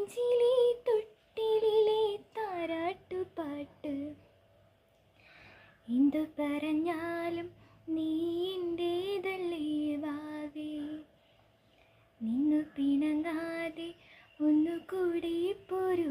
നെഞ്ചിലെ തൊട്ടിലിലെ താരാട്ടുപാട്ട് എന്തു പറഞ്ഞാലും നീ എൻ്റേതല്ലേ വാവേ. നിന്നു പിണങ്ങാതെ ഒന്നുകൂടി പോരൂ